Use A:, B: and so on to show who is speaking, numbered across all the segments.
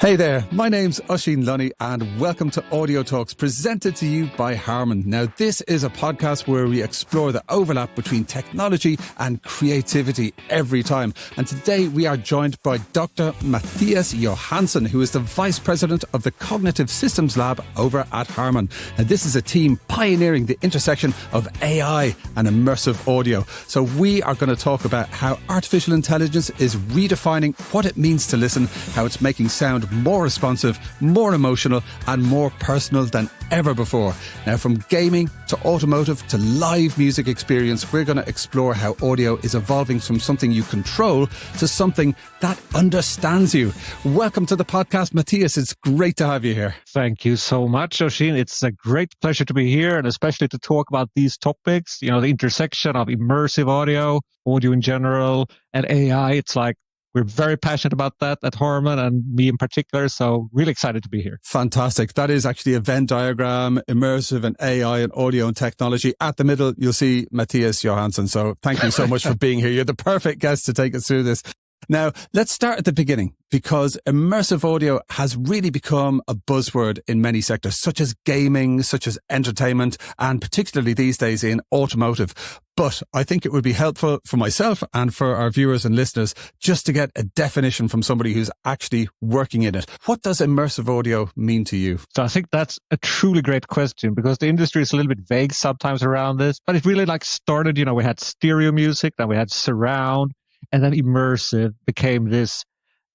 A: Hey there, my name's Oisin Lunny and welcome to Audio Talks presented to you by Harman. Now this is a podcast where we explore the overlap between technology and creativity every time. And today we are joined by Dr. Mathias Johansson, who is the Vice President of the Cognitive Systems Lab over at Harman. And this is a team pioneering the intersection of AI and immersive audio. So we are going to talk about how artificial intelligence is redefining what it means to listen, how it's making sound more responsive, more emotional and more personal than ever before. Now, from gaming to automotive to live music experience, we're going to explore how audio is evolving from something you control to something that understands you. Welcome to the podcast, Mathias. It's great to have you here.
B: Thank you so much, Oisin. It's a great pleasure to be here and especially to talk about these topics, the intersection of immersive audio in general, and AI. It's like we're very passionate about that at Harman and me in particular. So really excited to be here.
A: Fantastic. That is actually a Venn diagram, immersive and AI and audio and technology. At the middle, you'll see Mathias Johansson. So thank you so much for being here. You're the perfect guest to take us through this. Now, let's start at the beginning because immersive audio has really become a buzzword in many sectors, such as gaming, such as entertainment, and particularly these days in automotive. But I think it would be helpful for myself and for our viewers and listeners just to get a definition from somebody who's actually working in it. What does immersive audio mean to you?
B: So I think that's a truly great question because the industry is a little bit vague sometimes around this, but it really started, we had stereo music, then we had surround, and then immersive became this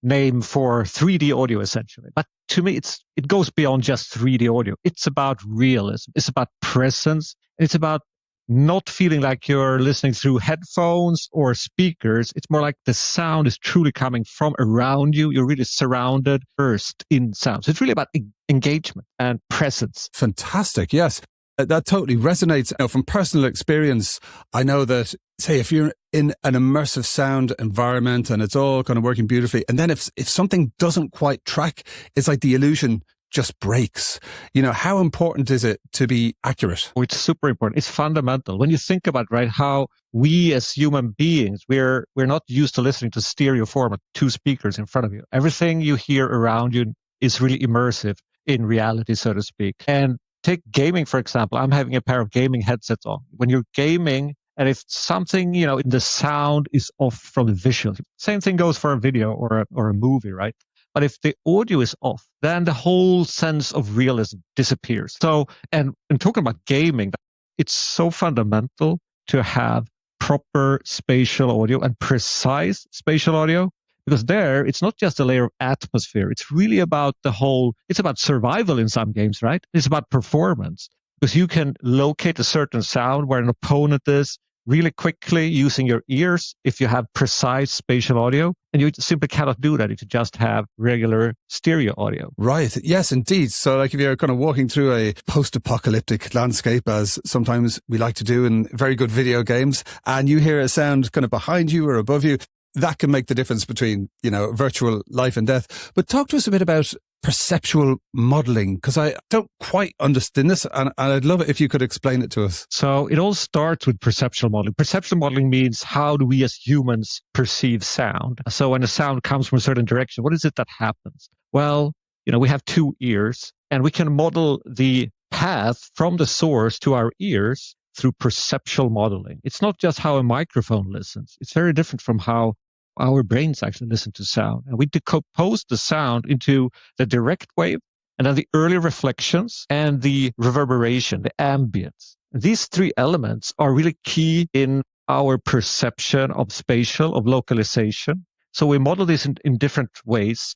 B: name for 3D audio, essentially. But to me, it goes beyond just 3D audio. It's about realism. It's about presence. It's about not feeling like you're listening through headphones or speakers. It's more like the sound is truly coming from around you. You're really surrounded first in sound. So it's really about engagement and presence.
A: Fantastic. Yes. That totally resonates. From personal experience, I know that, say, if you're in an immersive sound environment and it's all kind of working beautifully, and then if something doesn't quite track, it's like the illusion just breaks. How important is it to be accurate?
B: Oh, it's super important. It's fundamental. When you think about, right, how we as human beings, we're not used to listening to stereo format, two speakers in front of you. Everything you hear around you is really immersive in reality, so to speak. And take gaming, for example. I'm having a pair of gaming headsets on. When you're gaming, and if something, in the sound is off from the visual, same thing goes for a video or a movie, right? But if the audio is off, then the whole sense of realism disappears. So, and talking about gaming, it's so fundamental to have proper spatial audio and precise spatial audio. Because there, it's not just a layer of atmosphere. It's really about it's about survival in some games, right? It's about performance. Because you can locate a certain sound where an opponent is really quickly using your ears if you have precise spatial audio. And you simply cannot do that if you just have regular stereo audio.
A: Right. Yes, indeed. So if you're kind of walking through a post-apocalyptic landscape, as sometimes we like to do in very good video games, and you hear a sound kind of behind you or above you, that can make the difference between, virtual life and death. But talk to us a bit about perceptual modeling, because I don't quite understand this, and I'd love it if you could explain it to us.
B: So it all starts with perceptual modeling. Perceptual modeling means how do we as humans perceive sound? So when a sound comes from a certain direction, what is it that happens? Well, we have two ears, and we can model the path from the source to our ears through perceptual modeling. It's not just how a microphone listens. It's very different from how our brains actually listen to sound. And we decompose the sound into the direct wave, and then the early reflections and the reverberation, the ambience. These three elements are really key in our perception of spatial, of localization. So we model this in different ways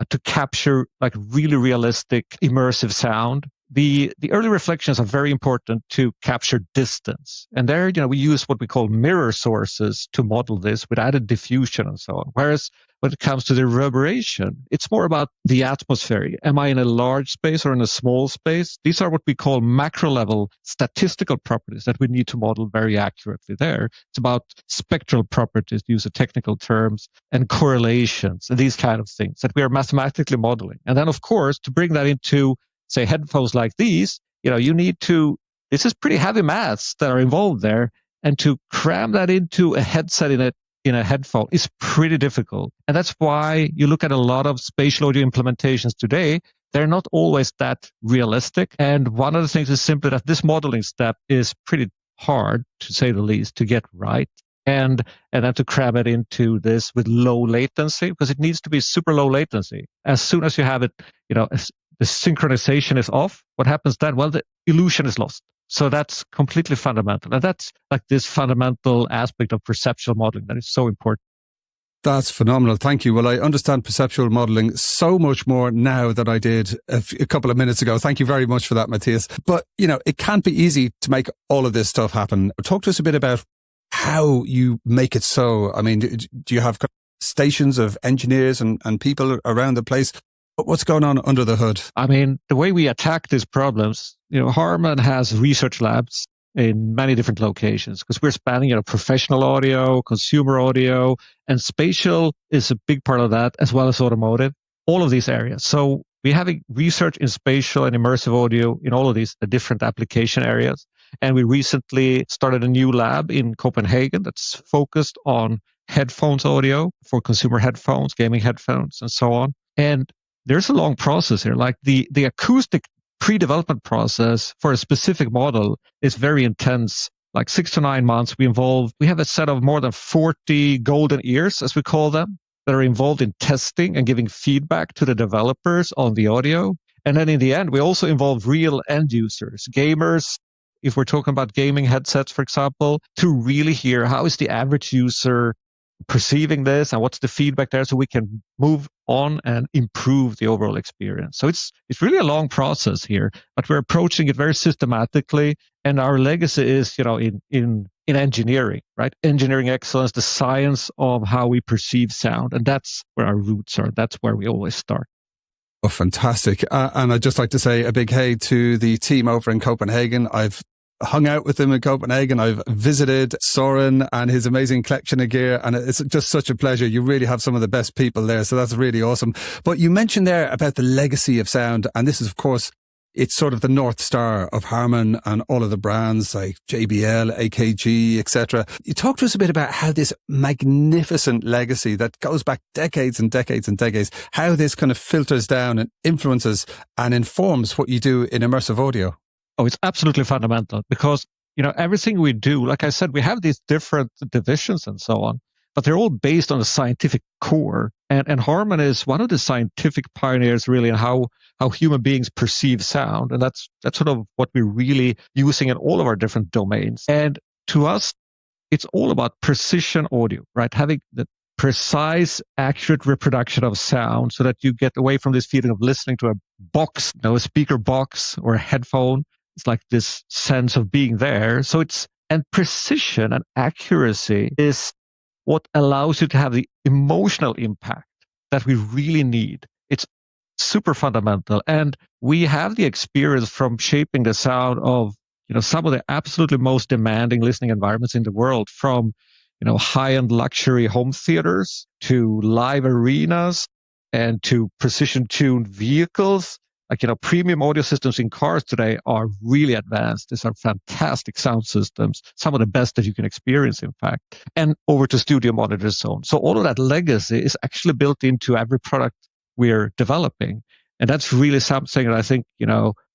B: to capture really realistic, immersive sound. The early reflections are very important to capture distance. And there, we use what we call mirror sources to model this with added diffusion and so on. Whereas when it comes to the reverberation, it's more about the atmosphere. Am I in a large space or in a small space? These are what we call macro level statistical properties that we need to model very accurately there. It's about spectral properties, to use the technical terms, and correlations and these kind of things that we are mathematically modeling. And then, of course, to bring that into say headphones like these, this is pretty heavy maths that are involved there. And to cram that into a headset in a in a headphone is pretty difficult. And that's why you look at a lot of spatial audio implementations today, they're not always that realistic. And one of the things is simply that this modeling step is pretty hard, to say the least, to get right. And then to cram it into this with low latency, because it needs to be super low latency. As soon as you have it, the synchronization is off, what happens then? Well, the illusion is lost. So that's completely fundamental. And that's like this fundamental aspect of perceptual modeling that is so important.
A: That's phenomenal. Thank you. Well, I understand perceptual modeling so much more now than I did a couple of minutes ago. Thank you very much for that, Mathias. But, it can't be easy to make all of this stuff happen. Talk to us a bit about how you make it so. I mean, do you have stations of engineers and people around the place? What's going on under the hood?
B: I mean, the way we attack these problems, Harman has research labs in many different locations because we're spanning, professional audio, consumer audio, and spatial is a big part of that, as well as automotive, all of these areas. So we're having research in spatial and immersive audio in all of these different application areas. And we recently started a new lab in Copenhagen that's focused on headphones audio for consumer headphones, gaming headphones, and so on. And there's a long process here. Like the acoustic pre-development process for a specific model is very intense, like 6 to 9 months. We have a set of more than 40 golden ears, as we call them, that are involved in testing and giving feedback to the developers on the audio. And then in the end, we also involve real end users, gamers, if we're talking about gaming headsets, for example, to really hear how is the average user perceiving this and what's the feedback there, so we can move on and improve the overall experience. So it's really a long process here, but we're approaching it very systematically. And our legacy is, in engineering, right? Engineering excellence, the science of how we perceive sound. And that's where our roots are. That's where we always start.
A: Oh, fantastic. And I'd just like to say a big hey to the team over in Copenhagen. I've hung out with them in Copenhagen. I've visited Soren and his amazing collection of gear, and it's just such a pleasure. You really have some of the best people there, so that's really awesome. But you mentioned there about the legacy of sound, and this is, of course, it's sort of the North Star of Harman and all of the brands like JBL, AKG, etc. You talk to us a bit about how this magnificent legacy that goes back decades and decades and decades, how this kind of filters down and influences and informs what you do in immersive audio.
B: Oh, it's absolutely fundamental because, everything we do, like I said, we have these different divisions and so on, but they're all based on a scientific core. And Harman is one of the scientific pioneers really in how human beings perceive sound. And that's sort of what we're really using in all of our different domains. And to us, it's all about precision audio, right? Having the precise, accurate reproduction of sound so that you get away from this feeling of listening to a box, a speaker box or a headphone. It's like this sense of being there. And precision and accuracy is what allows you to have the emotional impact that we really need. It's super fundamental. And we have the experience from shaping the sound of, some of the absolutely most demanding listening environments in the world, from, high-end luxury home theaters to live arenas and to precision-tuned vehicles. Like, premium audio systems in cars today are really advanced. These are fantastic sound systems, some of the best that you can experience, in fact, and over to studio monitors. So all of that legacy is actually built into every product we're developing. And that's really something that I think,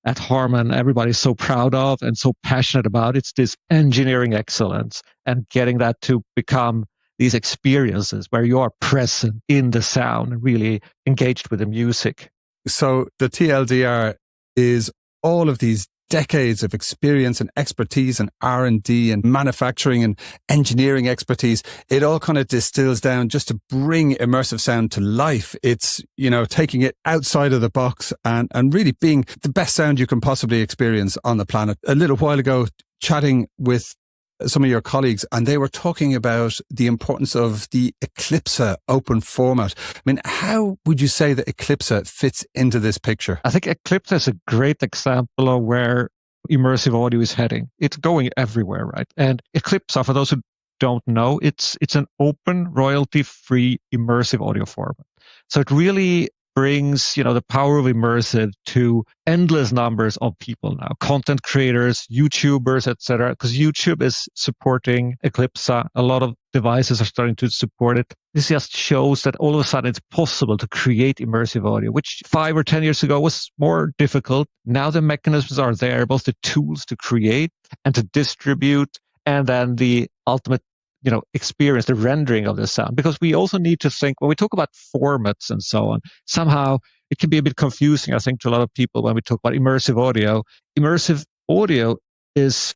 B: at Harman, everybody's so proud of and so passionate about. It's this engineering excellence and getting that to become these experiences where you are present in the sound and really engaged with the music.
A: So the TLDR is all of these decades of experience and expertise and R&D and manufacturing and engineering expertise. It all kind of distills down just to bring immersive sound to life. It's, taking it outside of the box and really being the best sound you can possibly experience on the planet. A little while ago, chatting with some of your colleagues, and they were talking about the importance of the Eclipsa open format. I mean, how would you say that Eclipsa fits into this picture?
B: I think Eclipsa is a great example of where immersive audio is heading. It's going everywhere, right? And Eclipsa, for those who don't know, it's an open, royalty-free immersive audio format. So it really brings, the power of immersive to endless numbers of people now, content creators, YouTubers, etc. Because YouTube is supporting Eclipse. A lot of devices are starting to support it. This just shows that all of a sudden it's possible to create immersive audio, which 5 or 10 years ago was more difficult. Now the mechanisms are there, both the tools to create and to distribute, and then the ultimate experience, the rendering of the sound. Because we also need to think, when we talk about formats and so on, somehow it can be a bit confusing, I think, to a lot of people when we talk about immersive audio. Immersive audio is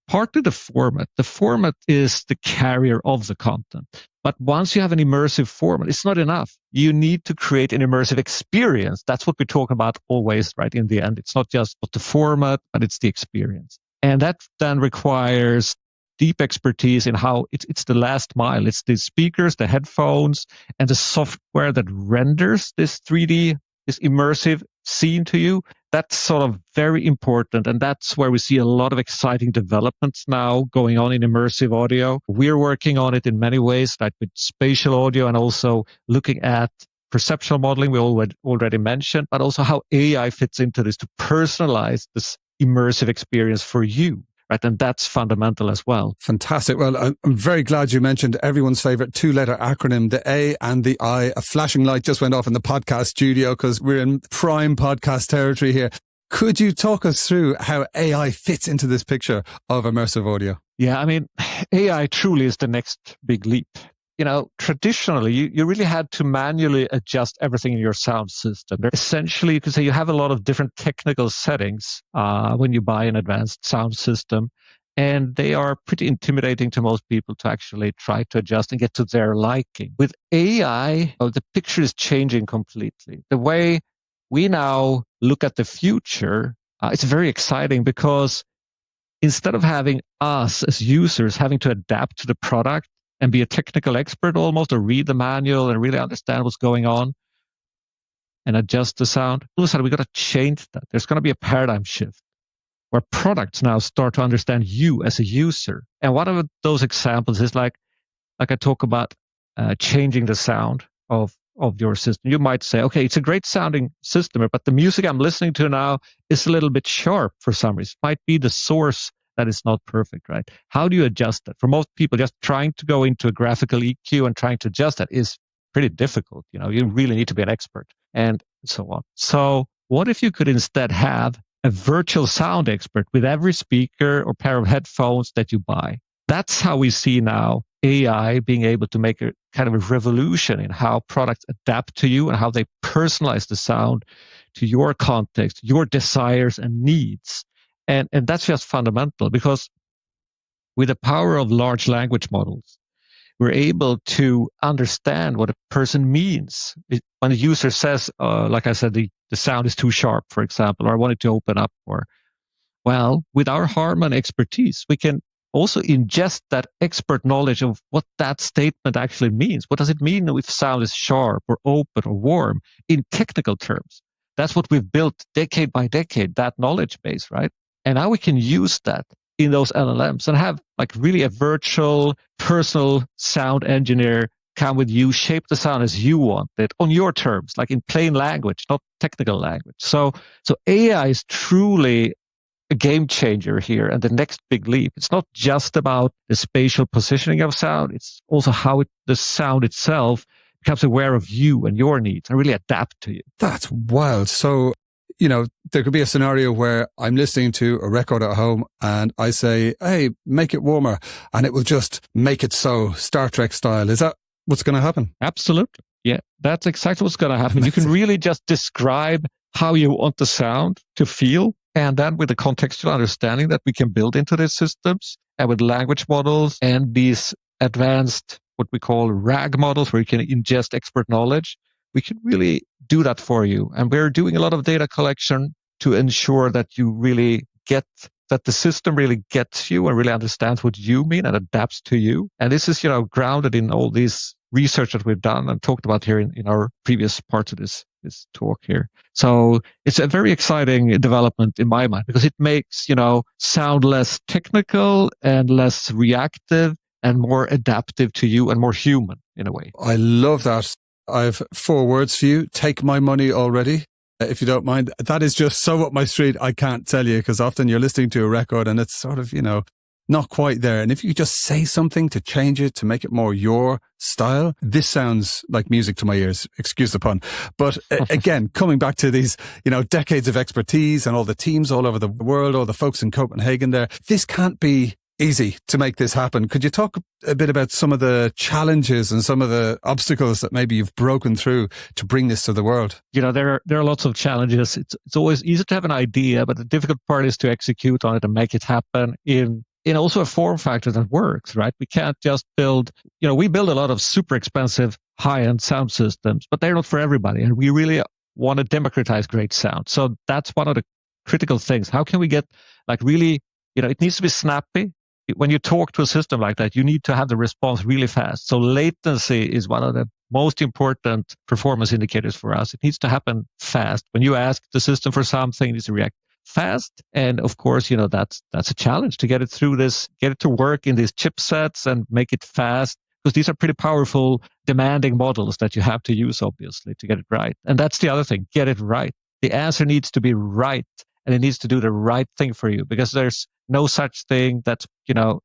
B: partly the format. The format is the carrier of the content. But once you have an immersive format, it's not enough. You need to create an immersive experience. That's what we talk about always, right? In the end, it's not just the format, but it's the experience. And that then requires deep expertise in how it's the last mile. It's the speakers, the headphones, and the software that renders this 3D, this immersive scene to you. That's sort of very important. And that's where we see a lot of exciting developments now going on in immersive audio. We're working on it in many ways, like with spatial audio and also looking at perceptual modeling we already mentioned, but also how AI fits into this to personalize this immersive experience for you. Right, and that's fundamental as well.
A: Fantastic. Well, I'm very glad you mentioned everyone's favorite 2-letter acronym, the A and the I. A flashing light just went off in the podcast studio because we're in prime podcast territory here. Could you talk us through how AI fits into this picture of immersive audio?
B: Yeah, I mean, AI truly is the next big leap. Traditionally, you really had to manually adjust everything in your sound system. Essentially, you could say you have a lot of different technical settings when you buy an advanced sound system, and they are pretty intimidating to most people to actually try to adjust and get to their liking. With AI, the picture is changing completely. The way we now look at the future, it's very exciting because instead of having us as users having to adapt to the product, and be a technical expert almost, or read the manual and really understand what's going on and adjust the sound. All of a sudden, we've got to change that. There's going to be a paradigm shift where products now start to understand you as a user. And one of those examples is like I talk about changing the sound of your system. You might say, okay, it's a great sounding system, but the music I'm listening to now is a little bit sharp for some reason. It might be the source that is not perfect, right? How do you adjust that? For most people, just trying to go into a graphical EQ and trying to adjust that is pretty difficult. You really need to be an expert and so on. So what if you could instead have a virtual sound expert with every speaker or pair of headphones that you buy? That's how we see now AI being able to make a kind of a revolution in how products adapt to you and how they personalize the sound to your context, your desires and needs. And that's just fundamental because with the power of large language models, we're able to understand what a person means. When a user says, like I said, the sound is too sharp, for example, or I want it to open up, well, with our Harman expertise, we can also ingest that expert knowledge of what that statement actually means. What does it mean if sound is sharp or open or warm in technical terms? That's what we've built decade by decade, that knowledge base, right? And now we can use that in those LLMs and have like really a virtual personal sound engineer come with you, shape the sound as you want it on your terms, like in plain language, not technical language. So AI is truly a game changer here and the next big leap. It's not just about the spatial positioning of sound. It's also how the sound itself becomes aware of you and your needs and really adapt to you.
A: That's wild. So, there could be a scenario where I'm listening to a record at home and I say, hey, make it warmer. And it will just make it so, Star Trek style. Is that what's going to happen?
B: Absolutely. Yeah, that's exactly what's going to happen. You can really just describe how you want the sound to feel. And then with the contextual understanding that we can build into these systems and with language models and these advanced, what we call RAG models, where you can ingest expert knowledge, we can really do that for you. And we're doing a lot of data collection to ensure that you really get that the system really gets you and really understands what you mean and adapts to you. And this is, grounded in all this research that we've done and talked about here in our previous parts of this talk here. So it's a very exciting development in my mind because it makes, sound less technical and less reactive and more adaptive to you and more human in a way.
A: I love that. I have 4 words for you. Take my money already, if you don't mind. That is just so up my street. I can't tell you, because often you're listening to a record and it's sort of, not quite there. And if you just say something to change it, to make it more your style, this sounds like music to my ears. Excuse the pun. But again, coming back to these, decades of expertise and all the teams all over the world, all the folks in Copenhagen there, this can't be easy to make this happen. Could you talk a bit about some of the challenges and some of the obstacles that maybe you've broken through to bring this to the world?
B: There are lots of challenges. It's always easy to have an idea, but the difficult part is to execute on it and make it happen in also a form factor that works, right? We can't just build, we build a lot of super expensive high-end sound systems, but they're not for everybody. And we really want to democratize great sound. So that's one of the critical things. How can we get really, it needs to be snappy. When you talk to a system like that, you need to have the response really fast. So latency is one of the most important performance indicators for us. It needs to happen fast. When you ask the system for something, it needs to react fast. And of course, that's a challenge to get it through this, get it to work in these chipsets and make it fast, because these are pretty powerful, demanding models that you have to use, obviously, to get it right. And that's the other thing, get it right. The answer needs to be right, and it needs to do the right thing for you, because there's no such thing that,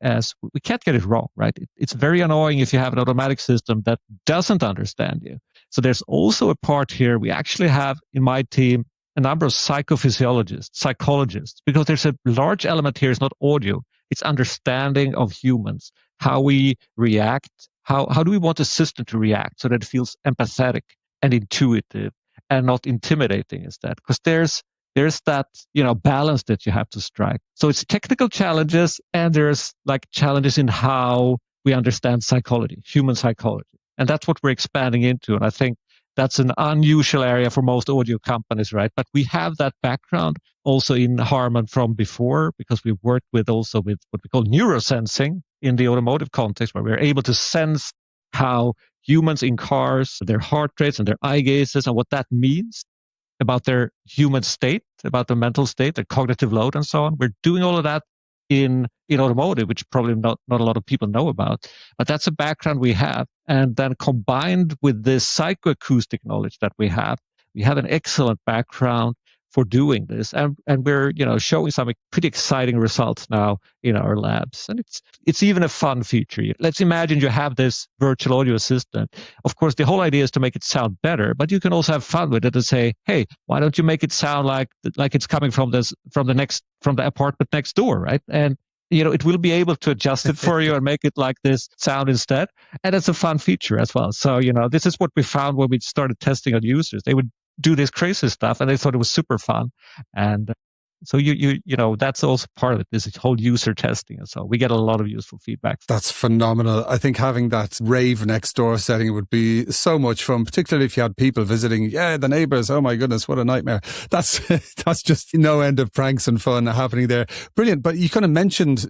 B: as we can't get it wrong, right? It's very annoying if you have an automatic system that doesn't understand you. So there's also a part here. We actually have in my team a number of psychophysiologists, psychologists, because there's a large element here. It's not audio. It's understanding of humans, how we react. How do we want the system to react so that it feels empathetic and intuitive and not intimidating instead? Because there's that, balance that you have to strike. So it's technical challenges, and there's challenges in how we understand psychology, human psychology. And that's what we're expanding into. And I think that's an unusual area for most audio companies, right? But we have that background also in Harman from before, because we've worked with what we call neurosensing in the automotive context, where we're able to sense how humans in cars, their heart rates and their eye gazes, and what that means about their human state, about their mental state, their cognitive load, and so on. We're doing all of that in automotive, which probably not a lot of people know about. But that's a background we have. And then combined with this psychoacoustic knowledge that we have an excellent background for doing this. And we're, showing some pretty exciting results now in our labs. And it's even a fun feature. Let's imagine you have this virtual audio assistant. Of course, the whole idea is to make it sound better, but you can also have fun with it and say, hey, why don't you make it sound like it's coming from the apartment next door, right? And it will be able to adjust it for you and make it like this sound instead. And it's a fun feature as well. So, this is what we found when we started testing on users. They would do this crazy stuff and they thought it was super fun. And so that's also part of it, this whole user testing. And so we get a lot of useful feedback.
A: That's phenomenal. I think having that rave next door setting would be so much fun, particularly if you had people visiting. Yeah, the neighbors. Oh my goodness, what a nightmare. That's just no end of pranks and fun happening there. Brilliant. But you kind of mentioned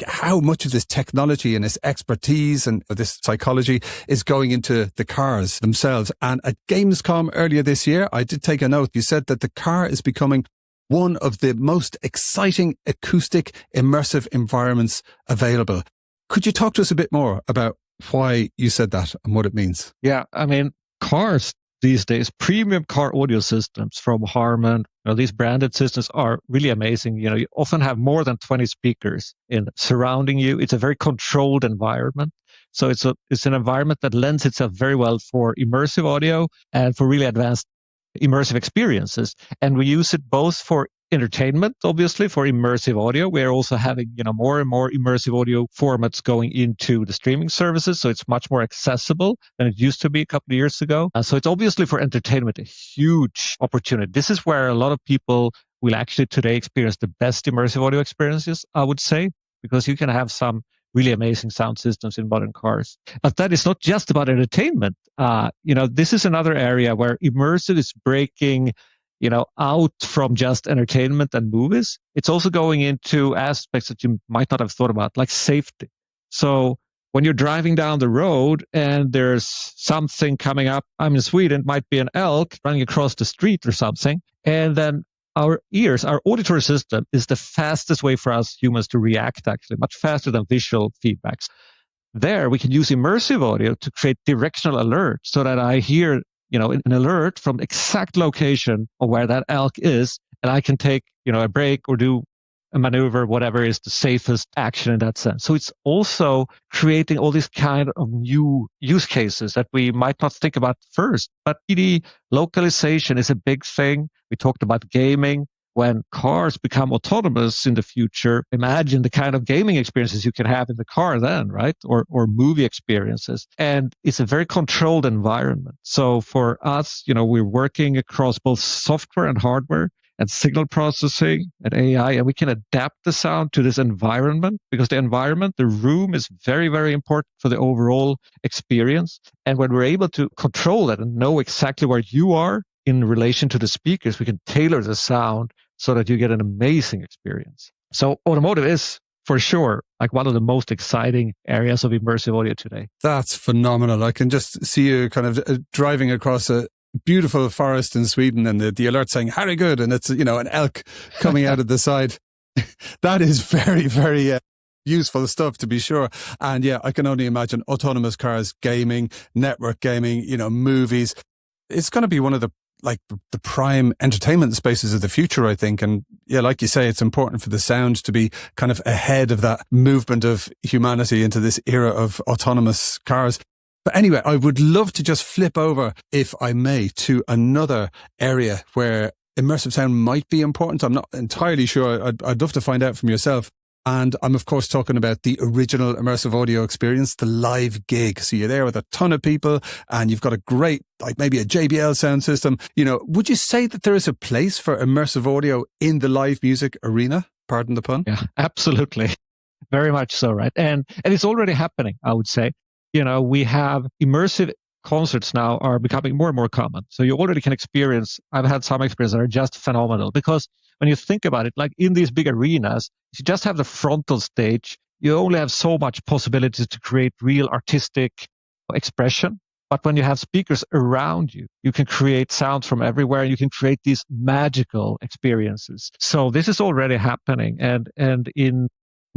A: how much of this technology and this expertise and this psychology is going into the cars themselves. And at Gamescom earlier this year, I did take a note. You said that the car is becoming one of the most exciting acoustic immersive environments available. Could you talk to us a bit more about why you said that and what it means?
B: Yeah, cars these days, premium car audio systems from Harman, these branded systems are really amazing. You often have more than 20 speakers surrounding you. It's a very controlled environment. So it's an environment that lends itself very well for immersive audio and for really advanced immersive experiences. And we use it both for entertainment, obviously, for immersive audio. We're also having, more and more immersive audio formats going into the streaming services. So it's much more accessible than it used to be a couple of years ago. So it's obviously for entertainment, a huge opportunity. This is where a lot of people will actually today experience the best immersive audio experiences, I would say, because you can have some really amazing sound systems in modern cars. But that is not just about entertainment. This is another area where immersive is breaking out from just entertainment and movies. It's also going into aspects that you might not have thought about, like safety. So when you're driving down the road and there's something coming up, I'm in Sweden, it might be an elk running across the street or something. And then our ears, our auditory system is the fastest way for us humans to react, actually, much faster than visual feedbacks. there we can use immersive audio to create directional alerts so that I hear, an alert from exact location of where that elk is, and I can take, a break or do a maneuver, whatever is the safest action in that sense. So it's also creating all these kind of new use cases that we might not think about first. But 3D localization is a big thing. We talked about gaming. When cars become autonomous in the future, imagine the kind of gaming experiences you can have in the car then, right? Or movie experiences. And it's a very controlled environment. So for us, we're working across both software and hardware and signal processing and AI, and we can adapt the sound to this environment because the environment, the room is very, very important for the overall experience. And when we're able to control that and know exactly where you are in relation to the speakers, we can tailor the sound so that you get an amazing experience. So automotive is for sure like one of the most exciting areas of immersive audio today.
A: That's phenomenal. I can just see you kind of driving across a beautiful forest in Sweden and the alert saying, "Harry good," and it's, an elk coming out of the side. That is very, very useful stuff, to be sure. And yeah, I can only imagine autonomous cars, gaming, network gaming, movies. It's going to be one of the prime entertainment spaces of the future, I think. And yeah, like you say, it's important for the sound to be kind of ahead of that movement of humanity into this era of autonomous cars. But anyway, I would love to just flip over, if I may, to another area where immersive sound might be important. I'm not entirely sure. I'd love to find out from yourself. And I'm, of course, talking about the original immersive audio experience, the live gig. So you're there with a ton of people and you've got a great, maybe a JBL sound system. Would you say that there is a place for immersive audio in the live music arena? Pardon the pun.
B: Yeah, absolutely. Very much so, right? And it's already happening, I would say. We have immersive concerts now are becoming more and more common. So you already can experience, I've had some experiences that are just phenomenal because when you think about it, like in these big arenas, if you just have the frontal stage, you only have so much possibilities to create real artistic expression. But when you have speakers around you, you can create sounds from everywhere. You can create these magical experiences. So this is already happening. And in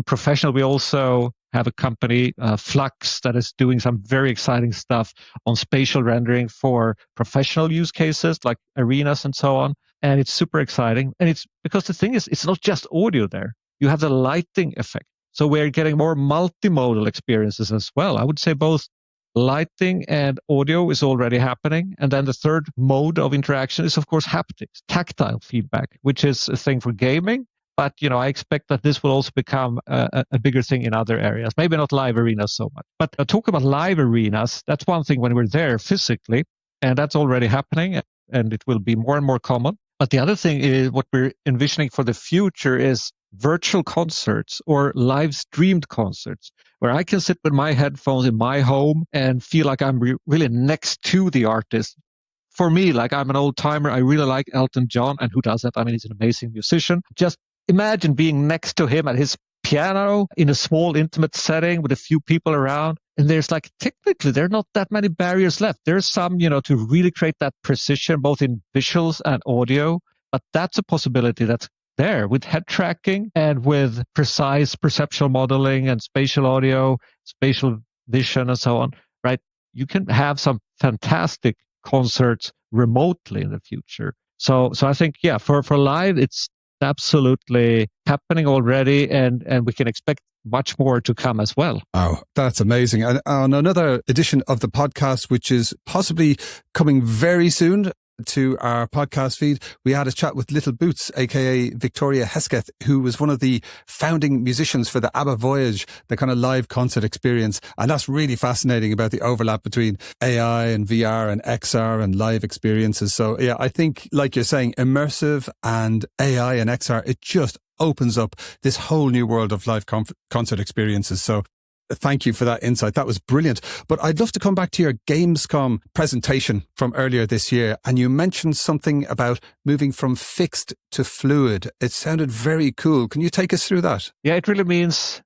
B: professional, we also have a company, Flux, that is doing some very exciting stuff on spatial rendering for professional use cases like arenas and so on. And it's super exciting. And it's because the thing is, it's not just audio there. You have the lighting effect. So we're getting more multimodal experiences as well. I would say both lighting and audio is already happening. And then the third mode of interaction is, of course, haptics, tactile feedback, which is a thing for gaming. But, I expect that this will also become a bigger thing in other areas. Maybe not live arenas so much. But talk about live arenas, that's one thing when we're there physically, and that's already happening, and it will be more and more common. But the other thing is what we're envisioning for the future is virtual concerts or live streamed concerts, where I can sit with my headphones in my home and feel like I'm really next to the artist. For me, like I'm an old timer, I really like Elton John, and who does that? I mean, he's an amazing musician. Just imagine being next to him at his piano in a small, intimate setting with a few people around. And there's technically, there are not that many barriers left. There's some, to really create that precision, both in visuals and audio. But that's a possibility that's there with head tracking and with precise perceptual modeling and spatial audio, spatial vision and so on, right? You can have some fantastic concerts remotely in the future. So I think, yeah, for live, it's absolutely happening already, and we can expect much more to come as well.
A: Oh, that's amazing. And on another edition of the podcast, which is possibly coming very soon to our podcast feed, we had a chat with Little Boots, aka Victoria Hesketh, who was one of the founding musicians for the ABBA Voyage, the kind of live concert experience. And that's really fascinating about the overlap between AI and VR and XR and live experiences. So yeah, I think, like you're saying, immersive and AI and XR, it just opens up this whole new world of live concert experiences. So thank you for that insight. That was brilliant. But I'd love to come back to your Gamescom presentation from earlier this year. And you mentioned something about moving from fixed to fluid. It sounded very cool. Can you take us through that?
B: Yeah, it really means,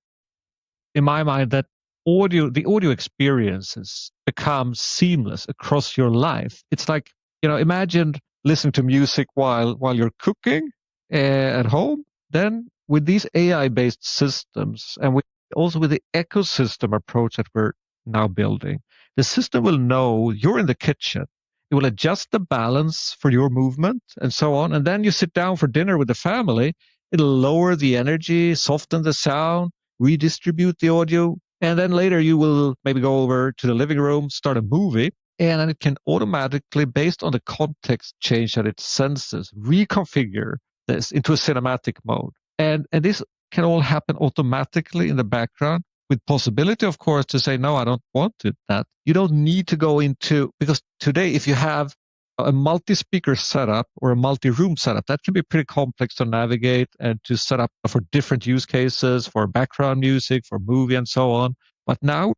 B: in my mind, that the audio experiences become seamless across your life. It's like, imagine listening to music while you're cooking at home. Then with these AI-based systems and with also with the ecosystem approach that we're now building, the system will know you're in the kitchen. It will adjust the balance for your movement and so on. And then you sit down for dinner with the family. It'll lower the energy, soften the sound, redistribute the audio. And then later you will maybe go over to the living room, start a movie. And then it can automatically, based on the context change that it senses, reconfigure this into a cinematic mode. And this can all happen automatically in the background, with possibility, of course, to say, no, I don't want it. That you don't need to go into, because today, if you have a multi-speaker setup or a multi-room setup, that can be pretty complex to navigate and to set up for different use cases, for background music, for movie, and so on. But now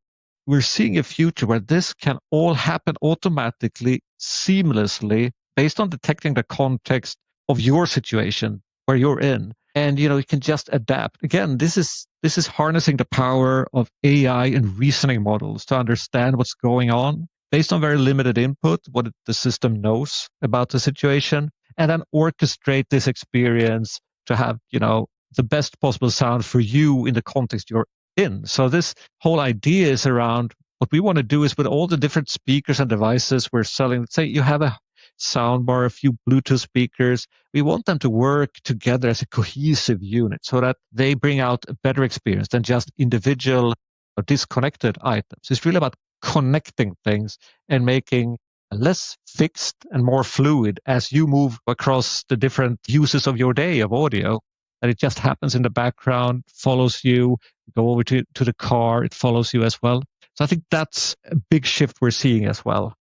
B: we're seeing a future where this can all happen automatically, seamlessly, based on detecting the context of your situation where you're in. And, you can just adapt. Again, this is harnessing the power of AI and reasoning models to understand what's going on based on very limited input, what the system knows about the situation, and then orchestrate this experience to have, the best possible sound for you in the context you're in. So this whole idea is around what we want to do is with all the different speakers and devices we're selling. Let's say you have a soundbar, a few Bluetooth speakers. We want them to work together as a cohesive unit so that they bring out a better experience than just individual or disconnected items. It's really about connecting things and making less fixed and more fluid as you move across the different uses of your day of audio. And it just happens in the background, follows you, go over to the car, it follows you as well. So I think that's a big shift we're seeing as well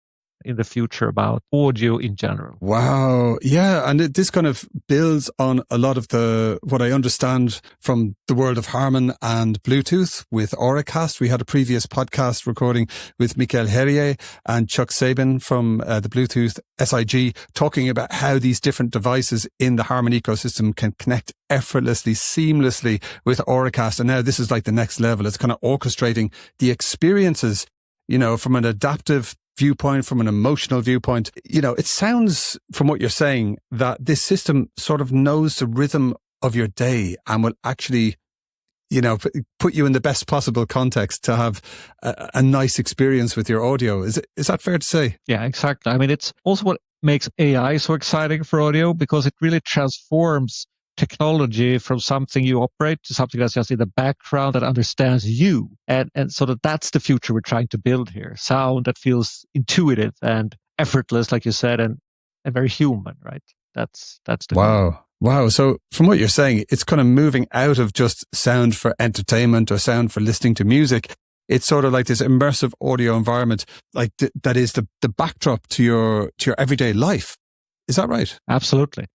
B: in the future about audio in general.
A: Wow. Yeah. And this kind of builds on a lot of what I understand from the world of Harman and Bluetooth with Auracast. We had a previous podcast recording with Michael Herrier and Chuck Sabin from the Bluetooth SIG talking about how these different devices in the Harman ecosystem can connect effortlessly, seamlessly with Auracast. And now this is like the next level. It's kind of orchestrating the experiences, from an adaptive viewpoint, from an emotional viewpoint. It sounds from what you're saying that this system sort of knows the rhythm of your day and will actually, put you in the best possible context to have a nice experience with your audio. Is that fair to say?
B: Yeah, exactly. I mean, it's also what makes AI so exciting for audio, because it really transforms technology from something you operate to something that's just in the background that understands you. And so that's the future we're trying to build here. Sound that feels intuitive and effortless, like you said, and very human, right? That's the goal.
A: Wow. So from what you're saying, it's kind of moving out of just sound for entertainment or sound for listening to music. It's sort of like this immersive audio environment, like that is the backdrop to your everyday life. Is that right?
B: Absolutely.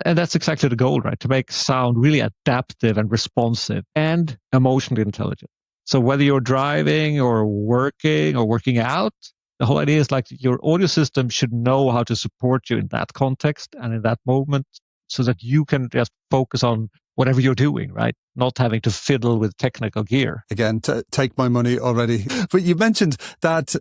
B: And that's exactly the goal, right? To make sound really adaptive and responsive and emotionally intelligent. So whether you're driving or working out, the whole idea is like your audio system should know how to support you in that context and in that moment so that you can just focus on whatever you're doing, right? Not having to fiddle with technical gear.
A: Again, take my money already. But you mentioned that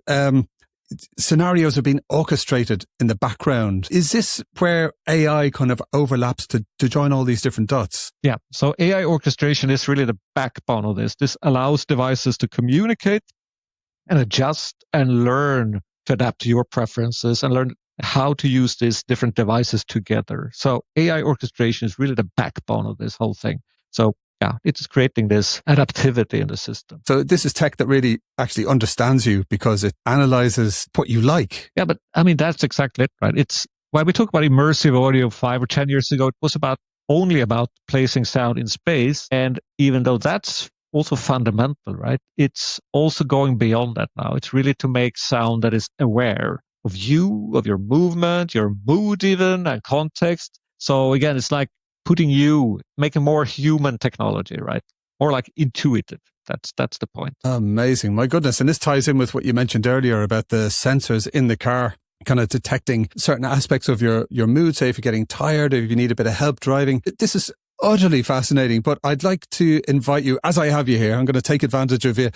A: scenarios are being orchestrated in the background. Is this where AI kind of overlaps to join all these different dots?
B: Yeah. So AI orchestration is really the backbone of this. This allows devices to communicate and adjust and learn to adapt to your preferences and learn how to use these different devices together. So AI orchestration is really the backbone of this whole thing. So yeah, it's creating this adaptivity in the system.
A: So this is tech that really actually understands you because it analyzes what you like.
B: Yeah, but I mean, that's exactly it, right? It's when we talk about immersive audio 5 or 10 years ago, it was only about placing sound in space. And even though that's also fundamental, right? It's also going beyond that now. It's really to make sound that is aware of you, of your movement, your mood even, and context. So again, it's like making more human technology, right? More like intuitive. That's the point.
A: Amazing. My goodness. And this ties in with what you mentioned earlier about the sensors in the car, kind of detecting certain aspects of your mood, say if you're getting tired, or if you need a bit of help driving. This is utterly fascinating, but I'd like to invite you, as I have you here, I'm going to take advantage of you.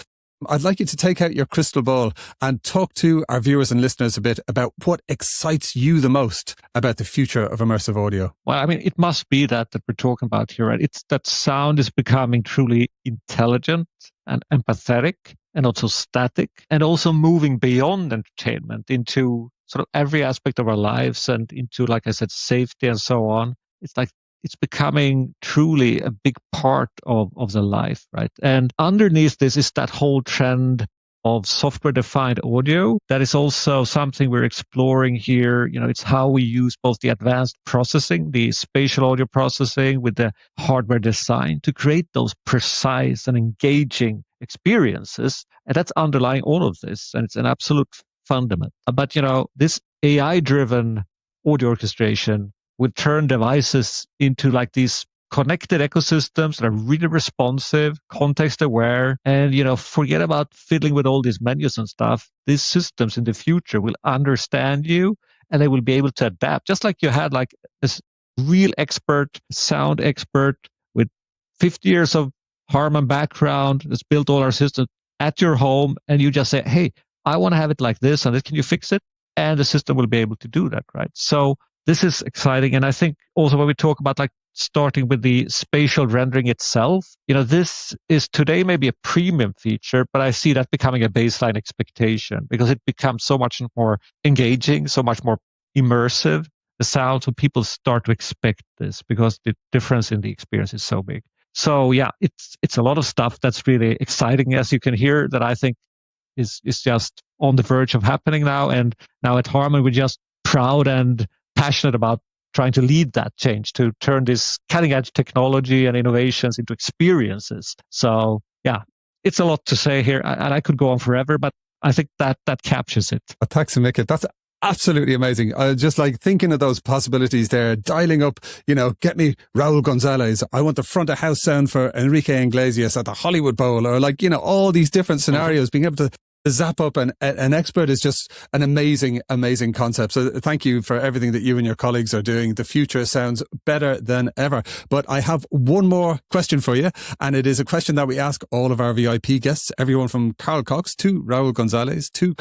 A: I'd like you to take out your crystal ball and talk to our viewers and listeners a bit about what excites you the most about the future of immersive audio.
B: Well, I mean, it must be that we're talking about here, right? It's that sound is becoming truly intelligent and empathetic and also static, and also moving beyond entertainment into sort of every aspect of our lives and into, like I said, safety and so on. It's like it's becoming truly a big part of the life, right? And underneath this is that whole trend of software-defined audio. That is also something we're exploring here. It's how we use both the advanced processing, the spatial audio processing with the hardware design to create those precise and engaging experiences. And that's underlying all of this. And it's an absolute fundament. But, this AI-driven audio orchestration will turn devices into like these connected ecosystems that are really responsive, context aware, and, forget about fiddling with all these menus and stuff. These systems in the future will understand you and they will be able to adapt. Just like you had like this real expert, sound expert with 50 years of Harman background that's built all our systems at your home, and you just say, hey, I want to have it like this, and can you fix it? And the system will be able to do that, right? So this is exciting. And I think also when we talk about like starting with the spatial rendering itself, this is today maybe a premium feature, but I see that becoming a baseline expectation because it becomes so much more engaging, so much more immersive, the sound. So people start to expect this because the difference in the experience is so big. So yeah, it's a lot of stuff that's really exciting, as you can hear, that I think is just on the verge of happening now. And now at Harman, we're just proud and passionate about trying to lead that change to turn this cutting edge technology and innovations into experiences. So yeah, it's a lot to say here, and I could go on forever, but I think that captures it.
A: Thanks, Mick. That's absolutely amazing. Just like thinking of those possibilities there, dialing up, get me Raul Gonzalez. I want the front of house sound for Enrique Iglesias at the Hollywood Bowl, or like, all these different scenarios, being able to zap up an expert is just an amazing, amazing concept. So thank you for everything that you and your colleagues are doing. The future sounds better than ever. But I have one more question for you. And it is a question that we ask all of our VIP guests, everyone from Carl Cox to Raul Gonzalez to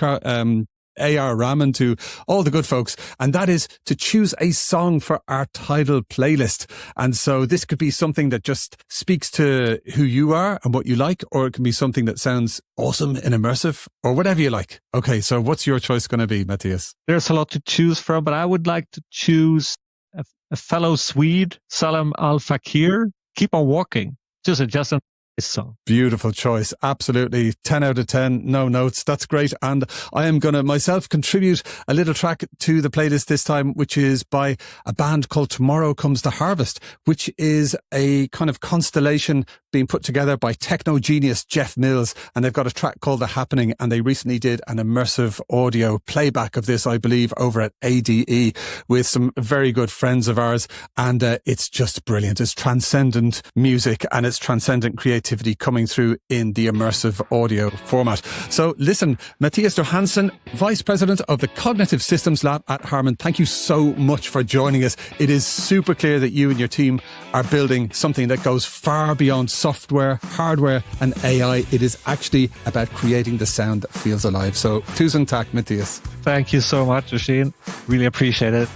A: A.R. Rahman to all the good folks. And that is to choose a song for our title playlist. And so this could be something that just speaks to who you are and what you like, or it can be something that sounds awesome and immersive, or whatever you like. Okay, so what's your choice going to be, Mathias?
B: There's a lot to choose from, but I would like to choose a fellow Swede, Salam Al Fakir, Keep on Walking. Just a song.
A: Beautiful choice. Absolutely. 10 out of 10. No notes. That's great. And I am going to myself contribute a little track to the playlist this time, which is by a band called Tomorrow Comes the Harvest, which is a kind of constellation being put together by techno genius Jeff Mills. And they've got a track called The Happening. And they recently did an immersive audio playback of this, I believe, over at ADE with some very good friends of ours. And it's just brilliant. It's transcendent music and it's transcendent creativity coming through in the immersive audio format. So listen, Mathias Johansson, Vice President of the Cognitive Systems Lab at Harman, thank you so much for joining us. It is super clear that you and your team are building something that goes far beyond software, hardware and AI. It is actually about creating the sound that feels alive. So tusen tack, Mathias.
B: Thank you so much, Oisin. Really appreciate it.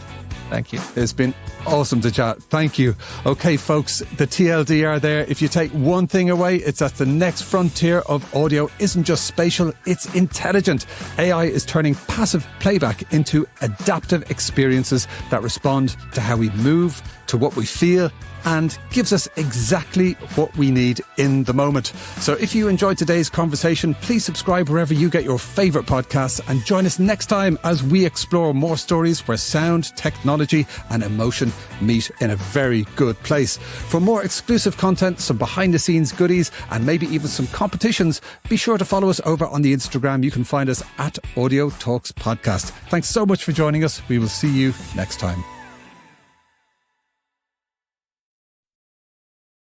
B: Thank you.
A: It's been awesome to chat. Thank you. Okay, folks, the TLDR there. If you take one thing away, it's that the next frontier of audio isn't just spatial, it's intelligent. AI is turning passive playback into adaptive experiences that respond to how we move, to what we feel, and gives us exactly what we need in the moment. So if you enjoyed today's conversation, please subscribe wherever you get your favourite podcasts and join us next time as we explore more stories where sound, technology and emotion meet in a very good place. For more exclusive content, some behind the scenes goodies and maybe even some competitions, be sure to follow us over on the Instagram. You can find us at Audio Talks Podcast. Thanks so much for joining us. We will see you next time.